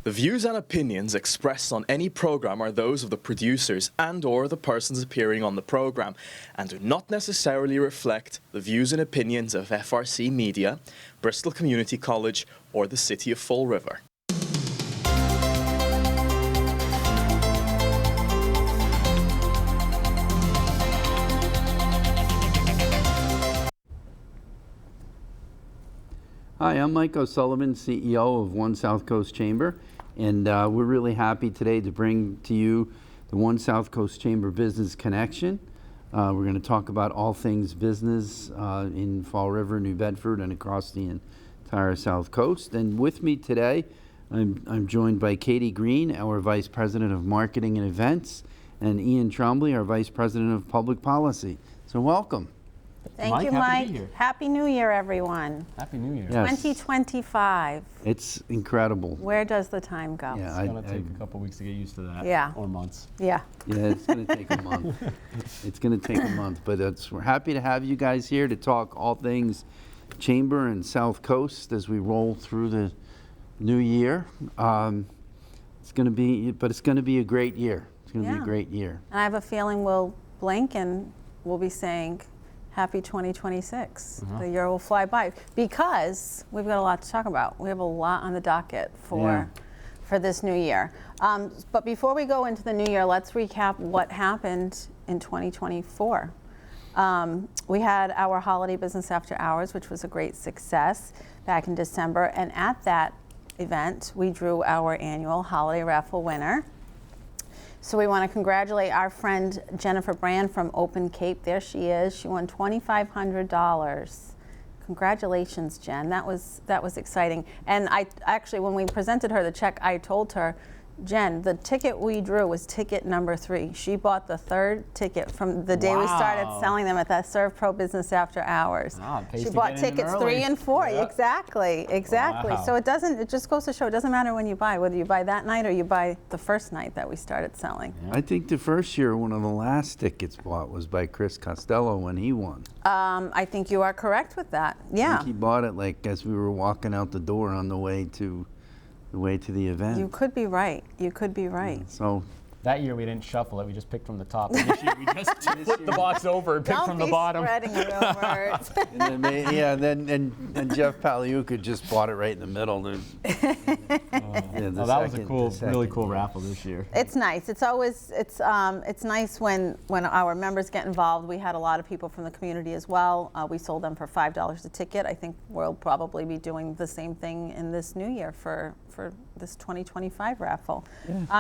The views and opinions expressed on any program are those of the producers and/or the persons appearing on the program and do not necessarily reflect the views and opinions of FRC Media, Bristol Community College, or the City of Fall River. Hi, I'm Mike O'Sullivan, CEO of One SouthCoast Chamber, and we're really happy today to bring to you the One SouthCoast Chamber Business Connection. We're going to talk about all things business in Fall River, New Bedford, and across the entire South Coast. And with me today, I'm joined by Katie Green, our Vice President of Marketing and Events, and Ian Trombley, our Vice President of Public Policy. So welcome. Thank you, Mike. Happy New Year, everyone. Happy New Year. Yes. 2025. It's incredible. Where does the time go? Yeah, It's going to take a couple weeks to get used to that. Yeah. Or months. Yeah. Yeah, it's going to take a month. It's going to take a month, but we're happy to have you guys here to talk all things Chamber and South Coast as we roll through the new year. It's going to be a great year. It's going to be a great year. And I have a feeling we'll blink and we'll be saying Happy 2026. The year will fly by because we've got a lot to talk about. We have a lot on the docket for this new year. But before we go into the new year, let's recap what happened in 2024. We had our holiday business after hours, which was a great success back in December. And at that event, we drew our annual holiday raffle winner. So we want to congratulate our friend Jennifer Brand from Open Cape. There she is. She won $2,500. Congratulations, Jen. That was exciting. And I actually, when we presented her the check, I told her, Jen, the ticket we drew was ticket number 3. She bought the 3rd ticket from the day we started selling them at that Serve Pro Business After Hours. She bought tickets 3 and 4. Yeah. Exactly. Wow. So it just goes to show it doesn't matter when you buy, whether you buy that night or you buy the first night that we started selling. Yeah. I think the first year one of the last tickets bought was by Chris Costello when he won. I think you are correct with that. Yeah. I think he bought it like as we were walking out the door on the way to the event. You could be right. You could be right. Yeah, so that year we didn't shuffle it. We just picked from the top. And this year we just flipped the box over and picked from the bottom. Don't be spreading rumors. and Jeff Paliuka just bought it right in the middle. That was a really cool raffle this year. It's nice. It's always it's nice when our members get involved. We had a lot of people from the community as well. We sold them for $5 a ticket. I think we'll probably be doing the same thing in this new year for this 2025 raffle,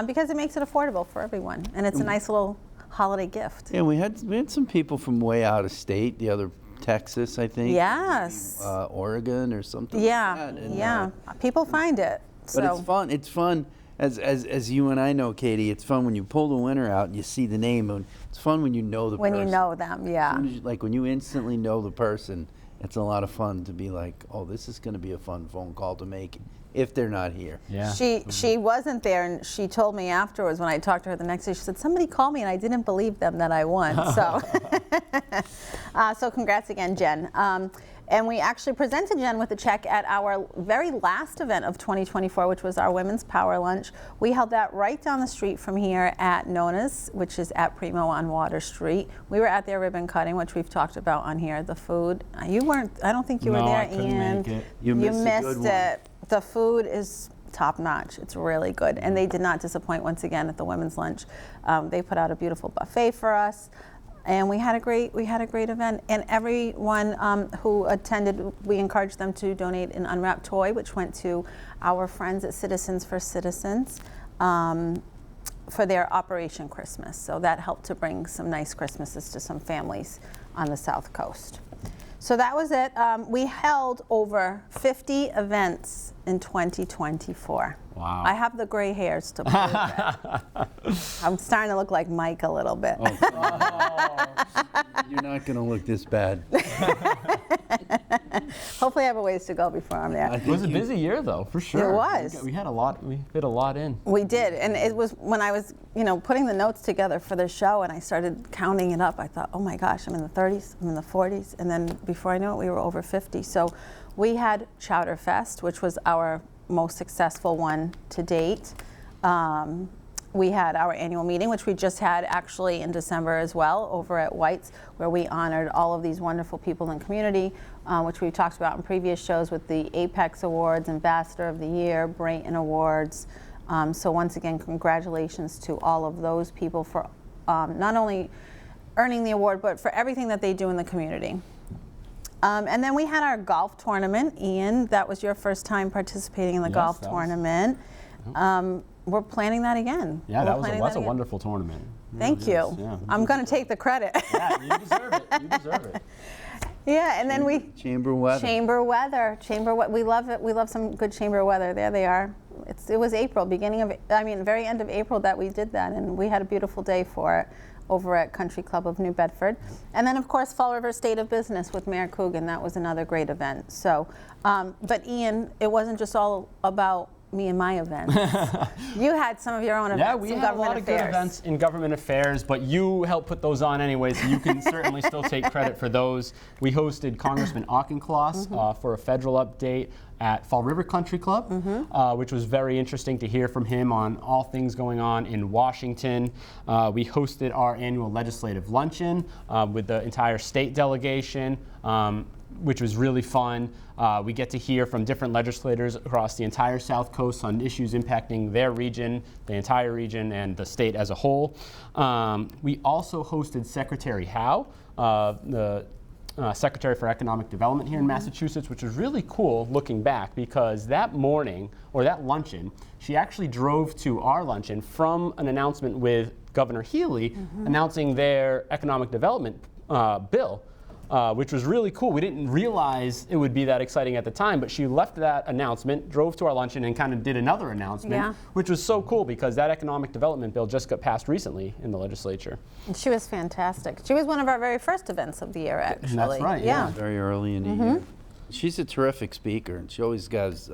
because it makes it affordable for everyone, and it's a nice little holiday gift. Yeah, we had some people from way out of state, the other Texas, I think. Yes. Oregon or something. Yeah, like that. And, yeah. People find it. But it's fun. It's fun. As you and I know, Katie, it's fun when you pull the winner out and you see the name. And it's fun when you know the person. When you know them, yeah. Like when you instantly know the person, it's a lot of fun to be like, oh, this is going to be a fun phone call to make if they're not here. Yeah. She wasn't there, and she told me afterwards when I talked to her the next day, she said, somebody called me and I didn't believe them that I won. So, so congrats again, Jen. And we actually presented Jen with a check at our very last event of 2024, which was our Women's Power Lunch. We held that right down the street from here at Nona's, which is at Primo on Water Street. We were at their ribbon cutting, which we've talked about on here. The food, you weren't, I don't think you were there, I couldn't Ian. make it. You missed it. The food is top notch. It's really good. And they did not disappoint once again at the Women's Lunch. They put out a beautiful buffet for us. And we had a great event. And everyone who attended, we encouraged them to donate an unwrapped toy, which went to our friends at Citizens for Citizens for their Operation Christmas. So that helped to bring some nice Christmases to some families on the South Coast. So that was it. We held over 50 events in 2024. Wow. I have the gray hairs to prove it. I'm starting to look like Mike a little bit. Oh. You're not going to look this bad. Hopefully I have a ways to go before I'm there. It was a busy year, though, for sure. It was. We had a lot. We fit a lot in. We did, and it was when I was, putting the notes together for the show, and I started counting it up. I thought, oh my gosh, I'm in the 30s, I'm in the 40s, and then before I knew it, we were over 50. So we had Chowder Fest, which was our most successful one to date. We had our annual meeting, which we just had actually in December as well, over at White's, where we honored all of these wonderful people in the community, which we've talked about in previous shows with the Apex Awards, Ambassador of the Year, Brayton Awards. So once again, congratulations to all of those people for not only earning the award, but for everything that they do in the community. And then we had our golf tournament. Ian, that was your first time participating in the golf tournament. We're planning that again. Yeah, that's a wonderful tournament. Thank you. Yeah. I'm going to take the credit. Yeah, you deserve it. You deserve it. Yeah, and then Chamber weather. We love it. We love some good chamber weather. There they are. It was April, very end of April that we did that, and we had a beautiful day for it over at Country Club of New Bedford. And then, of course, Fall River State of Business with Mayor Coogan. That was another great event. So, but Ian, it wasn't just all about me and my events. You had some of your own events. Yeah, we had a lot of good events in government affairs, but you helped put those on anyway, so you can certainly still take credit for those. We hosted Congressman Auchincloss for a federal update at Fall River Country Club, which was very interesting to hear from him on all things going on in Washington. We hosted our annual legislative luncheon with the entire state delegation, which was really fun. We get to hear from different legislators across the entire South Coast on issues impacting their region, the entire region, and the state as a whole. We also hosted Secretary Howe, the Secretary for Economic Development here in Massachusetts, which was really cool looking back, because that morning, or that luncheon, she actually drove to our luncheon from an announcement with Governor Healy announcing their economic development bill. Which was really cool. We didn't realize it would be that exciting at the time, but she left that announcement, drove to our luncheon, and kind of did another announcement, which was so cool because that economic development bill just got passed recently in the legislature. And she was fantastic. She was one of our very first events of the year, actually. That's right, yeah. Very early in the year. She's a terrific speaker, and she always has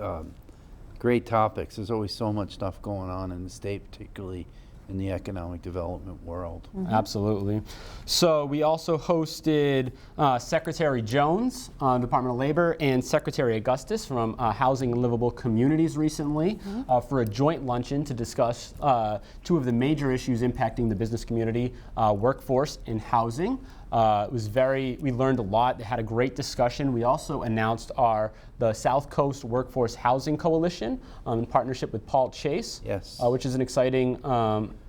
great topics. There's always so much stuff going on in the state, particularly in the economic development world. Absolutely. So we also hosted Secretary Jones, Department of Labor, and Secretary Augustus from Housing and Livable Communities recently for a joint luncheon to discuss two of the major issues impacting the business community, workforce and housing. We learned a lot. They had a great discussion. We also announced the South Coast Workforce Housing Coalition in partnership with Paul Chase, which is an exciting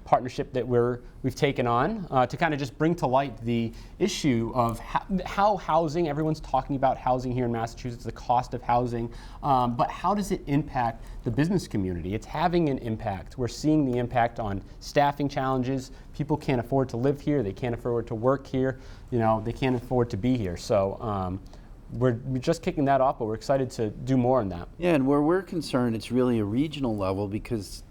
partnership that we've taken on to kind of just bring to light the issue of how housing, everyone's talking about housing here in Massachusetts, the cost of housing, but how does it impact the business community? It's having an impact. We're seeing the impact on staffing challenges. People can't afford to live here. They can't afford to work here. They can't afford to be here. So we're just kicking that off, but we're excited to do more on that. Yeah, and where we're concerned, it's really a regional level because,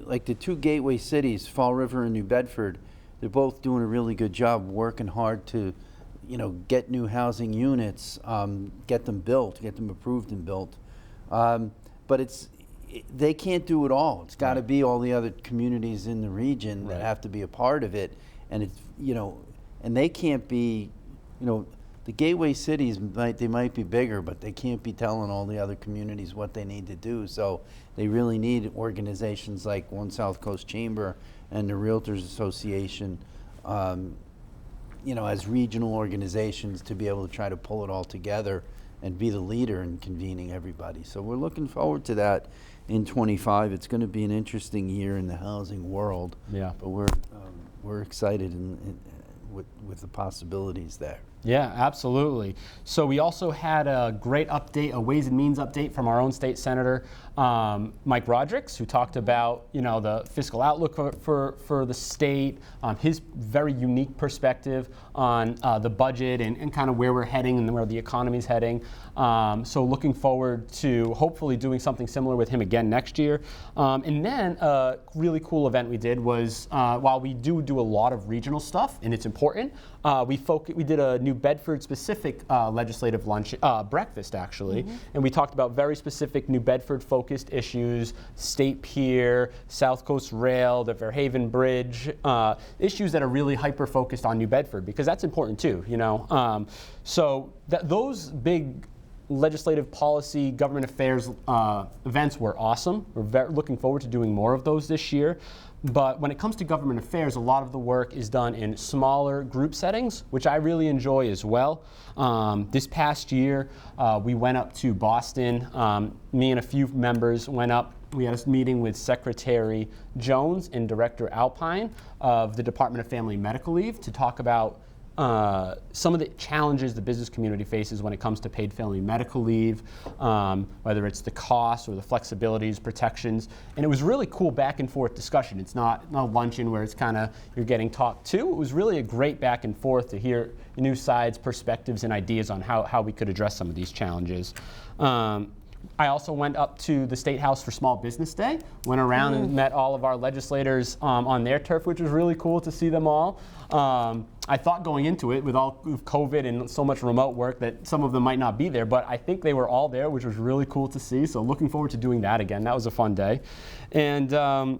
like the two gateway cities, Fall River and New Bedford, they're both doing a really good job working hard to, get new housing units, get them built, get them approved and built. But they can't do it all. It's got to be all the other communities in the region that have to be a part of it. And it's, and they can't be, the gateway cities they might be bigger, but they can't be telling all the other communities what they need to do. So they really need organizations like One South Coast Chamber and the Realtors Association, as regional organizations to be able to try to pull it all together and be the leader in convening everybody. So we're looking forward to that in 25. It's going to be an interesting year in the housing world. Yeah. But we're excited with the possibilities there. Yeah, absolutely. So we also had a great update, a Ways and Means update from our own state senator, Mike Rodrigues, who talked about the fiscal outlook for the state, his very unique perspective on the budget and kind of where we're heading and where the economy's heading. So looking forward to hopefully doing something similar with him again next year. And then a really cool event we did was, while we do a lot of regional stuff, and it's important, we did a New Bedford specific legislative lunch, breakfast actually, and we talked about very specific New Bedford focused issues, State Pier, South Coast Rail, the Fairhaven Bridge, issues that are really hyper focused on New Bedford, because that's important too, So those big legislative policy, government affairs events were awesome. We're looking forward to doing more of those this year. But when it comes to government affairs, a lot of the work is done in smaller group settings, which I really enjoy as well. This past year, we went up to Boston. Me and a few members went up. We had a meeting with Secretary Jones and Director Alpine of the Department of Family and Medical Leave to talk about some of the challenges the business community faces when it comes to paid family medical leave, whether it's the cost or the flexibilities, protections. And it was really cool back and forth discussion. It's not a luncheon where it's kind of you're getting talked to. It was really a great back and forth to hear new sides, perspectives, and ideas on how we could address some of these challenges. I also went up to the State House for Small Business Day, went around and met all of our legislators on their turf, which was really cool to see them all. I thought going into it with all of COVID and so much remote work that some of them might not be there, but I think they were all there, which was really cool to see. So looking forward to doing that again. That was a fun day. And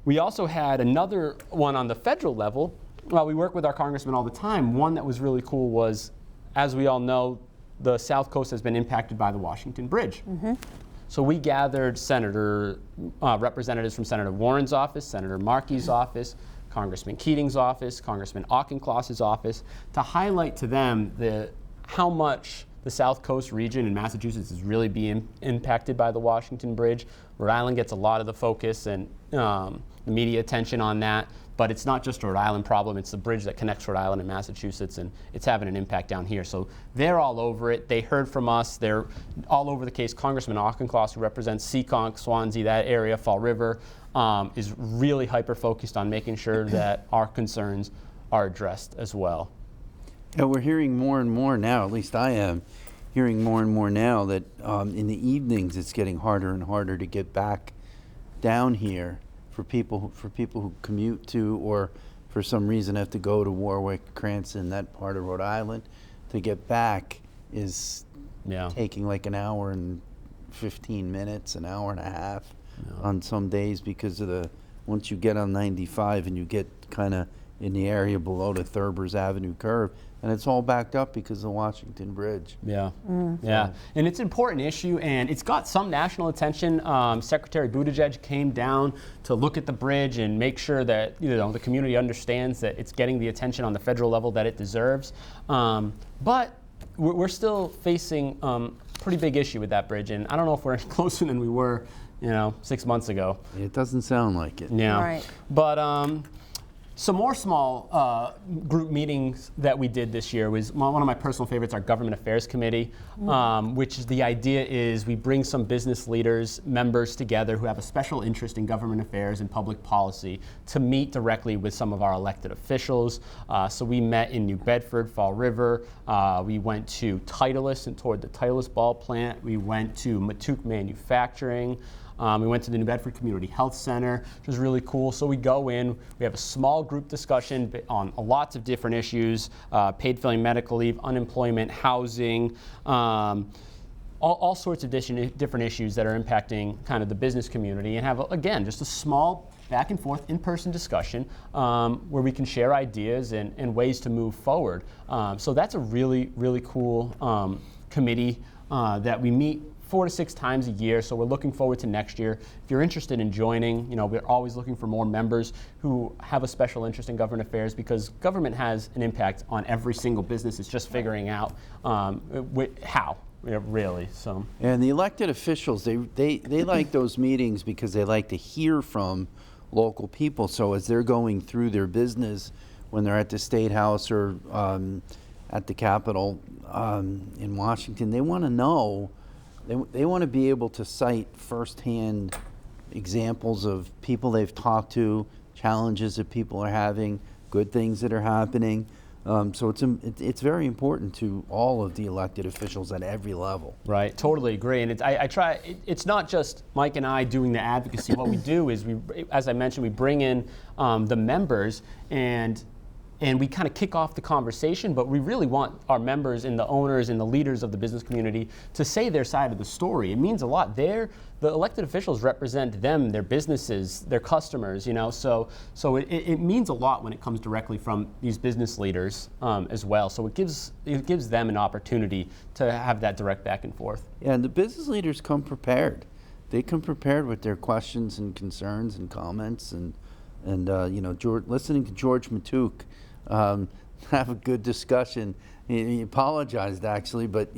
we also had another one on the federal level. Well, we work with our congressmen all the time. One that was really cool was, as we all know, the South Coast has been impacted by the Washington Bridge. So we gathered representatives from Senator Warren's office, Senator Markey's office, Congressman Keating's office, Congressman Auchincloss's office, to highlight to them how much the South Coast region in Massachusetts is really being impacted by the Washington Bridge. Rhode Island gets a lot of the focus and the media attention on that. But it's not just a Rhode Island problem, it's the bridge that connects Rhode Island and Massachusetts, and it's having an impact down here. So they're all over it. They heard from us. They're all over the case. Congressman Auchincloss, who represents Seekonk, Swansea, that area, Fall River, is really hyper-focused on making sure that our concerns are addressed as well. Yeah, we're hearing more and more now, at least I am, hearing more and more now that in the evenings it's getting harder and harder to get back down here. For people who commute to or for some reason have to go to Warwick, Cranston, that part of Rhode Island, to get back is taking like an hour and 15 minutes, an hour and a half on some days because of once you get on 95 and you get kind of in the area below the Thurbers Avenue curve, and it's all backed up because of the Washington Bridge. Yeah, yeah, and it's an important issue, and it's got some national attention. Secretary Buttigieg came down to look at the bridge and make sure that the community understands that it's getting the attention on the federal level that it deserves. But we're still facing a pretty big issue with that bridge, and I don't know if we're closer than we were, 6 months ago. It doesn't sound like it. Yeah, right. But. Some more small group meetings that we did this year was one of my personal favorites, our Government Affairs Committee, which is the idea is we bring some business leaders, members together who have a special interest in government affairs and public policy to meet directly with some of our elected officials. So we met in New Bedford, Fall River. We went to Titleist and toured the Titleist ball plant. We went to Matuk Manufacturing. We went to the New Bedford Community Health Center, which was really cool. So we go in, we have a small group discussion on lots of different issues, paid family medical leave, unemployment, housing, all sorts of different issues that are impacting kind of the business community, and have, again, just a small back and forth in-person discussion where we can share ideas and ways to move forward. So that's a really, really cool committee that we meet 4 to 6 times a year, so we're looking forward to next year. If you're interested in joining, we're always looking for more members who have a special interest in government affairs, because government has an impact on every single business. It's just figuring out how, really. So. And the elected officials, they like those meetings because they like to hear from local people. So as they're going through their business, when they're at the State House or at the Capitol in Washington, they want to know. They want to be able to cite firsthand examples of people they've talked to, challenges that people are having, good things that are happening. So it's very important to all of the elected officials at every level. Right, totally agree. And it's not just Mike and I doing the advocacy. What we do is, as I mentioned, we bring in the members, and and we kind of kick off the conversation, but we really want our members and the owners and the leaders of the business community to say their side of the story. It means a lot. The elected officials represent them, their businesses, their customers, so it means a lot when it comes directly from these business leaders as well. So it gives them an opportunity to have that direct back and forth. Yeah, and the business leaders come prepared. They come prepared with their questions and concerns and comments, and listening to George Matuk have a good discussion. He apologized actually, but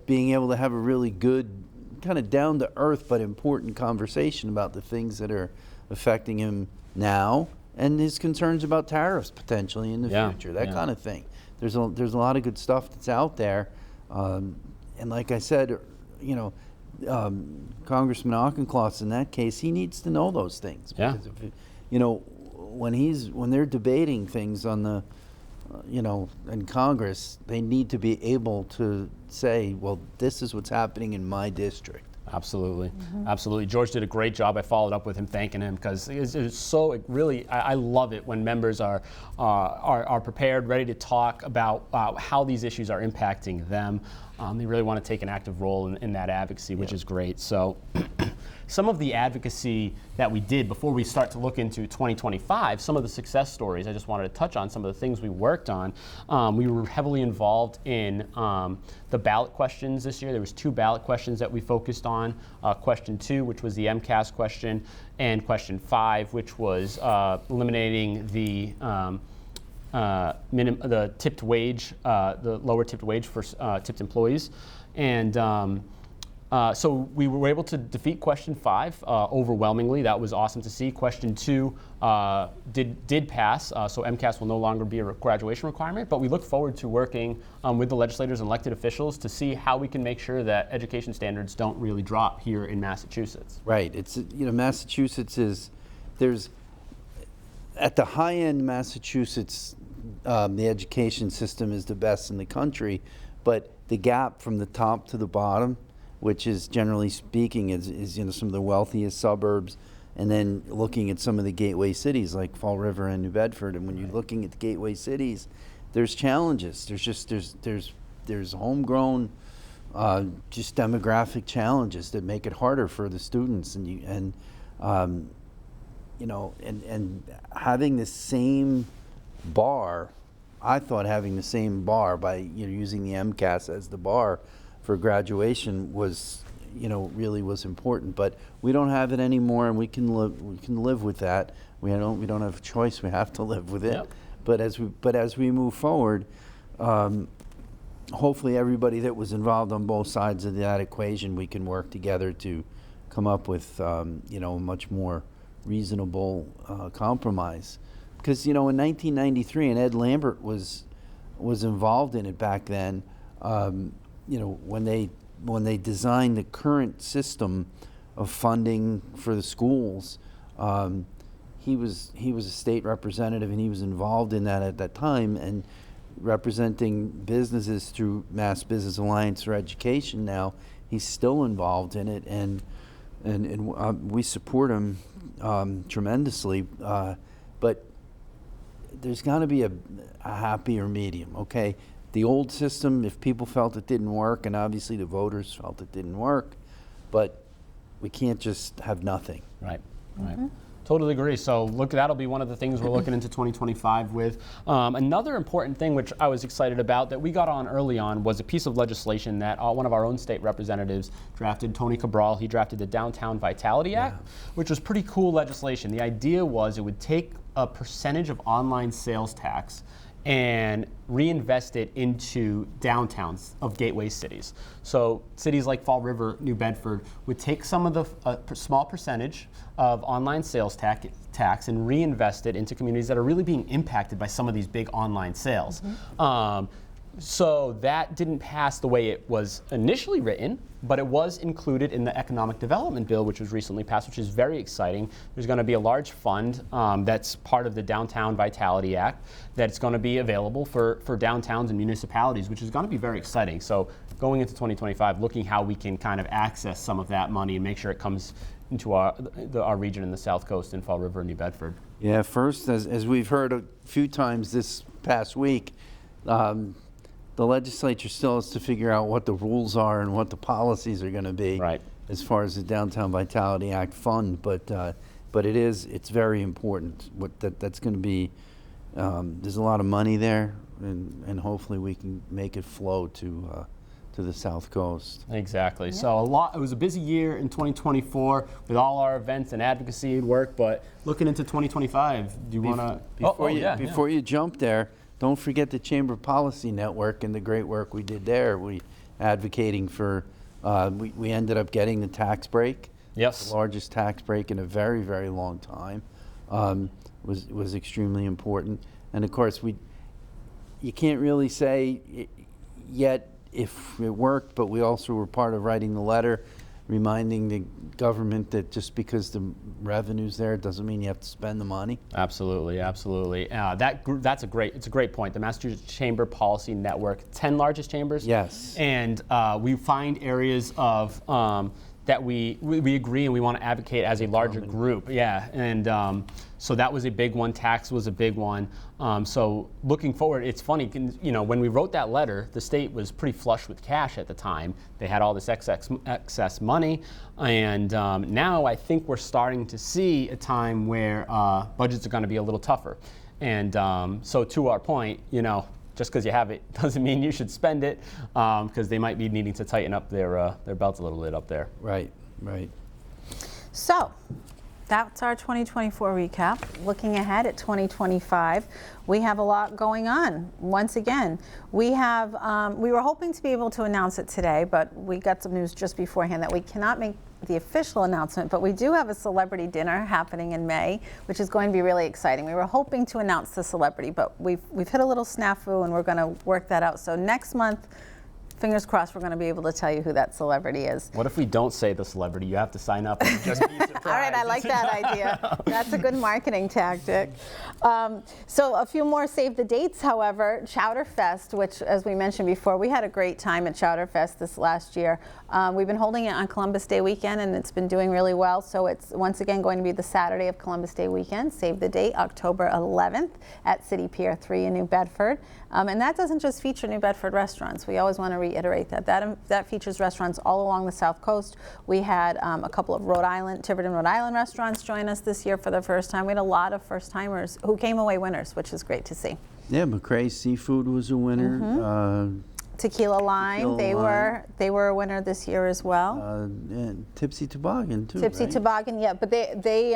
being able to have a really good, kind of down to earth but important conversation about the things that are affecting him now and his concerns about tariffs potentially in the future, that kind of thing. There's a lot of good stuff that's out there, and like I said, Congressman Auchincloss in that case, he needs to know those things. Because when they're debating things on the, in Congress, they need to be able to say, well, this is what's happening in my district. Absolutely, absolutely. George did a great job. I followed up with him, thanking him, because it's so really. I love it when members are prepared, ready to talk about how these issues are impacting them. They really want to take an active role in that advocacy, which is great. So, some of the advocacy that we did before we start to look into 2025, some of the success stories, I just wanted to touch on some of the things we worked on. We were heavily involved in the ballot questions this year. There was 2 ballot questions that we focused on. Question 2, which was the MCAS question, and question 5, which was eliminating the tipped wage, the lower tipped wage for tipped employees. And so we were able to defeat question 5 overwhelmingly. That was awesome to see. Question 2 did pass, so MCAS will no longer be a graduation requirement, but we look forward to working with the legislators and elected officials to see how we can make sure that education standards don't really drop here in Massachusetts. Right. It's, Massachusetts there's, at the high end, Massachusetts, the education system is the best in the country, but the gap from the top to the bottom, which is generally speaking is some of the wealthiest suburbs, and then looking at some of the gateway cities like Fall River and New Bedford, and when you're looking at the gateway cities, there's challenges. There's homegrown, just demographic challenges that make it harder for the students, and having the same bar. I thought having the same bar by using the MCAS as the bar for graduation was really was important, but we don't have it anymore, and we can live with that. We don't have a choice. We have to live with it. Yep. But as we move forward, hopefully everybody that was involved on both sides of that equation, we can work together to come up with a much more reasonable compromise. Because in 1993, and Ed Lambert was involved in it back then. When they designed the current system of funding for the schools, he was a state representative, and he was involved in that at that time, and representing businesses through Mass Business Alliance for Education. Now he's still involved in it, and we support him tremendously. But there's got to be a happier medium, okay? The old system, if people felt it didn't work, and obviously the voters felt it didn't work, but we can't just have nothing. Right. Totally agree. So that'll be one of the things we're looking into 2025 with. Another important thing which I was excited about that we got on early on was a piece of legislation that one of our own state representatives drafted, Tony Cabral. He drafted the Downtown Vitality Act, which was pretty cool legislation. The idea was it would take a percentage of online sales tax and reinvest it into downtowns of gateway cities. So cities like Fall River, New Bedford would take some of the small percentage of online sales tax and reinvest it into communities that are really being impacted by some of these big online sales. So that didn't pass the way it was initially written, but it was included in the economic development bill, which was recently passed, which is very exciting. There's going to be a large fund that's part of the Downtown Vitality Act that's going to be available for downtowns and municipalities, which is going to be very exciting. So going into 2025, looking how we can kind of access some of that money and make sure it comes into our region in the South Coast in Fall River and New Bedford. Yeah, first, as we've heard a few times this past week, the legislature still has to figure out what the rules are and what the policies are going to be as far as the Downtown Vitality Act fund. But it's very important. That's going to be, there's a lot of money there, and hopefully we can make it flow to the South Coast. Exactly. Yeah. So it was a busy year in 2024 with all our events and advocacy and work, but looking into 2025, do you want to? Before you jump there, don't forget the Chamber Policy Network and the great work we did there. We advocating for, we ended up getting the tax break. Yes. The largest tax break in a very, very long time. Was extremely important. And of course, you can't really say yet if it worked, but we also were part of writing the letter reminding the government that just because the revenue's there doesn't mean you have to spend the money. Absolutely. It's a great point. The Massachusetts Chamber Policy Network, 10 largest chambers. Yes. And we find areas of that we agree and we want to advocate as a larger group. Yeah, and so that was a big one. Tax was a big one. So looking forward, it's funny, when we wrote that letter, the state was pretty flush with cash at the time. They had all this excess money, and now I think we're starting to see a time where budgets are going to be a little tougher. And so to our point, just because you have it doesn't mean you should spend it, because they might be needing to tighten up their belts a little bit up there. Right. So that's our 2024 recap. Looking ahead at 2025, we have a lot going on. Once again, we were hoping to be able to announce it today, but we got some news just beforehand that we cannot make the official announcement, but we do have a celebrity dinner happening in May, which is going to be really exciting. We were hoping to announce the celebrity, but we've hit a little snafu and we're going to work that out. So next month, fingers crossed, we're going to be able to tell you who that celebrity is. What if we don't say the celebrity? You have to sign up and just be surprised. All right, I like that idea. That's a good marketing tactic. So a few more save the dates, however. Chowderfest, which, as we mentioned before, we had a great time at Chowderfest this last year. We've been holding it on Columbus Day weekend, and it's been doing really well. So it's once again going to be the Saturday of Columbus Day weekend. Save the date, October 11th at City Pier 3 in New Bedford. And that doesn't just feature New Bedford restaurants. We always want to reiterate that features restaurants all along the South Coast. We had a couple of Tiverton, Rhode Island restaurants join us this year for the first time. We had a lot of first-timers who came away winners, which is great to see. Yeah, McCrae's Seafood was a winner. Mm-hmm. Tequila Lime, they were a winner this year as well. And Tipsy Toboggan too. Tipsy right? Toboggan, yeah, but they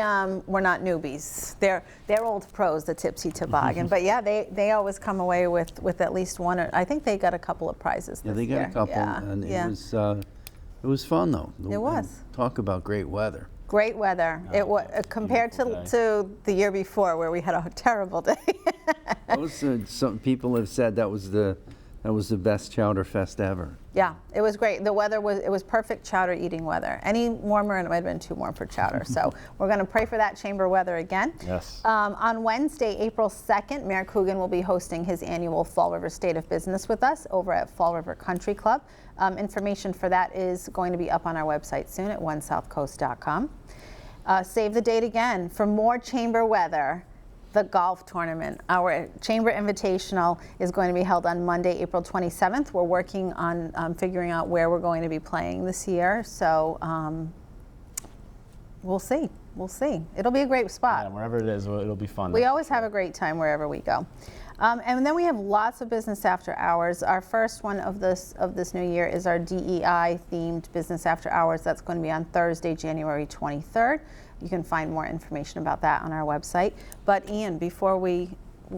were not newbies. They're old pros, the Tipsy Toboggan. But yeah, they always come away with at least one. I think they got a couple of prizes this year. Yeah, they got a couple, and it was fun though. It was. Talk about great weather. Great weather. It was compared to the year before, where we had a terrible day. Some people have said that was the best Chowderfest ever. Yeah, it was great. The weather was perfect chowder eating weather. Any warmer and it might have been too warm for chowder. So we're going to pray for that chamber weather again. Yes. On Wednesday, April 2nd, Mayor Coogan will be hosting his annual Fall River State of Business with us over at Fall River Country Club. Information for that is going to be up on our website soon at onesouthcoast.com. Save the date again for more chamber weather. The golf tournament. Our Chamber Invitational is going to be held on Monday, April 27th. We're working on figuring out where we're going to be playing this year. So we'll see. It'll be a great spot. Yeah, wherever it is, it'll be fun. We always have a great time wherever we go. And then we have lots of business after hours. Our first one of this new year is our DEI themed business after hours. That's going to be on Thursday, January 23rd. You can find more information about that on our website. But Ian, before we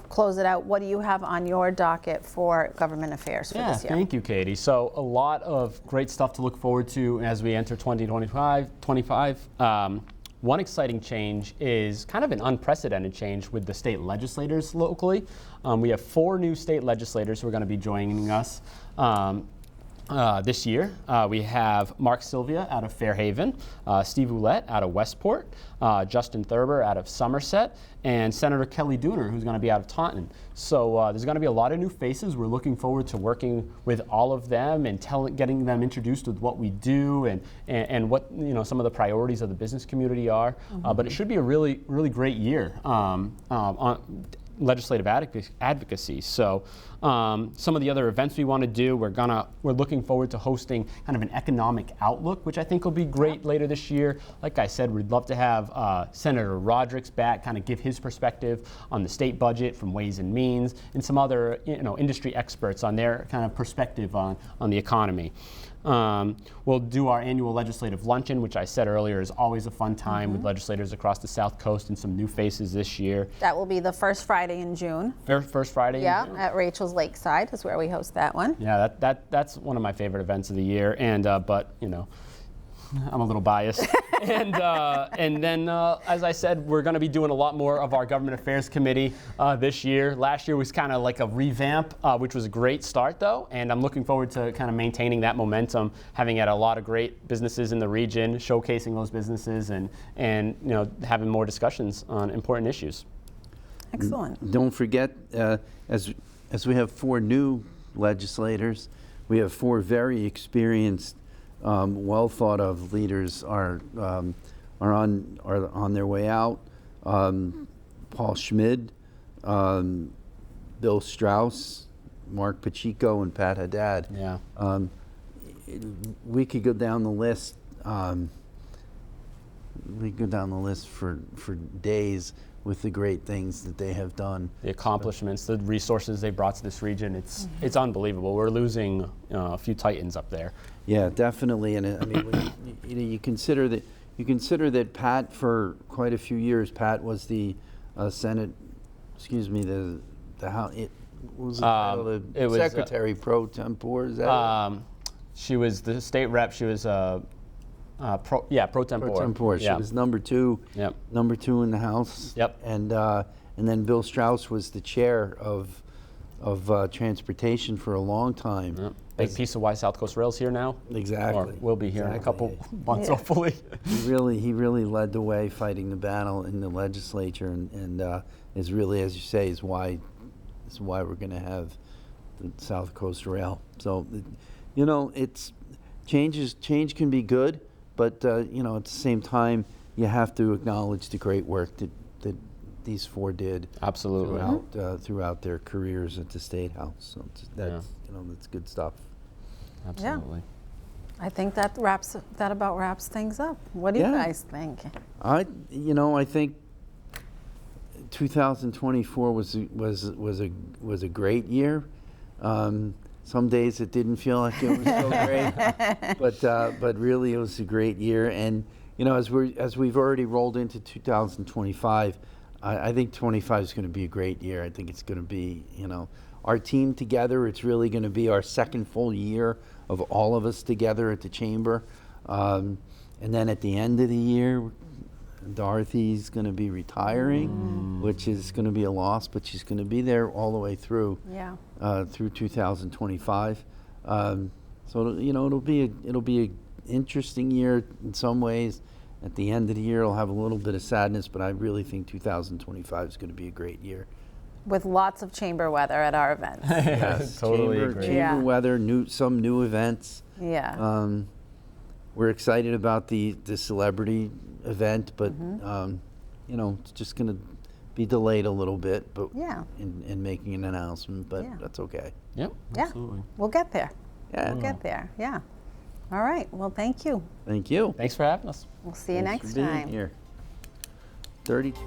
close it out, what do you have on your docket for government affairs for this year? Thank you, Katie. So a lot of great stuff to look forward to as we enter 2025. one exciting change is kind of an unprecedented change with the state legislators locally. We have 4 new state legislators who are going to be joining us this year. We have Mark Sylvia out of Fairhaven, Steve Ouellette out of Westport, Justin Thurber out of Somerset, and Senator Kelly Dooner, who's going to be out of Taunton. So there's going to be a lot of new faces. We're looking forward to working with all of them and getting them introduced with what we do and what some of the priorities of the business community are. But it should be a really, really great year on legislative advocacy. So some of the other events we want to do, we're looking forward to hosting kind of an economic outlook, which I think will be great later this year. Like I said, we'd love to have Senator Roderick's back, kind of give his perspective on the state budget from Ways and Means, and some other industry experts on their kind of perspective on the economy. We'll do our annual legislative luncheon, which I said earlier is always a fun time with legislators across the South Coast and some new faces this year. That will be the first Friday in June. First Friday in June. At Rachel's Lakeside is where we host that one. Yeah, that's one of my favorite events of the year, and but I'm a little biased. And then, as I said, we're going to be doing a lot more of our Government Affairs Committee this year. Last year was kind of like a revamp, which was a great start, though. And I'm looking forward to kind of maintaining that momentum, having at a lot of great businesses in the region, showcasing those businesses, and having more discussions on important issues. Excellent. Don't forget, as we have 4 new legislators, we have 4 very experienced, well thought of leaders are on their way out. Paul Schmid, Bill Strauss, Mark Pacheco, and Pat Haddad. Yeah. We could go down the list. For days with the great things that they have done. The accomplishments, the resources they brought to this region, it's unbelievable. We're losing a few titans up there. Yeah, definitely. And I mean, when you consider that Pat, for quite a few years, Pat was the Senate, the House. What was the title? The Secretary pro tempore. Is that? She was the state rep. She was pro tempore. Pro tempore. She was number 2. Yep. Number 2 in the House. Yep. And then Bill Strauss was the chair of transportation for a long time. Yep. Big piece of why South Coast Rail's here now. Exactly. Or will be here in a couple months, hopefully. He really led the way fighting the battle in the legislature, and is really, as you say, is why we're going to have the South Coast Rail. So, it's change can be good, but at the same time, you have to acknowledge the great work that these 4 did. Absolutely. Throughout their careers at the State House. So that's good stuff. Absolutely. Yeah. I think that about wraps things up. What do you guys think? I think 2024 was a great year. Some days it didn't feel like it was so great, but really it was a great year. And as we've already rolled into 2025, I think 25 is going to be a great year. I think it's going to be our team together. It's really going to be our second full year of all of us together at the chamber. And then at the end of the year, Dorothy's going to be retiring, which is going to be a loss, but she's going to be there all the way through. Through 2025. So it'll be an interesting year in some ways. At the end of the year, it'll have a little bit of sadness, but I really think 2025 is going to be a great year. With lots of chamber weather at our events. Yes, totally agree. Chamber weather, some new events. Yeah. We're excited about the celebrity event, but it's just going to be delayed a little bit, but in making an announcement, but that's okay. Yep. Yeah. Absolutely. We'll get there. Yeah. We'll get there. Yeah. All right. Well, thank you. Thank you. Thanks for having us. We'll see you Thanks next for being time. here. 32.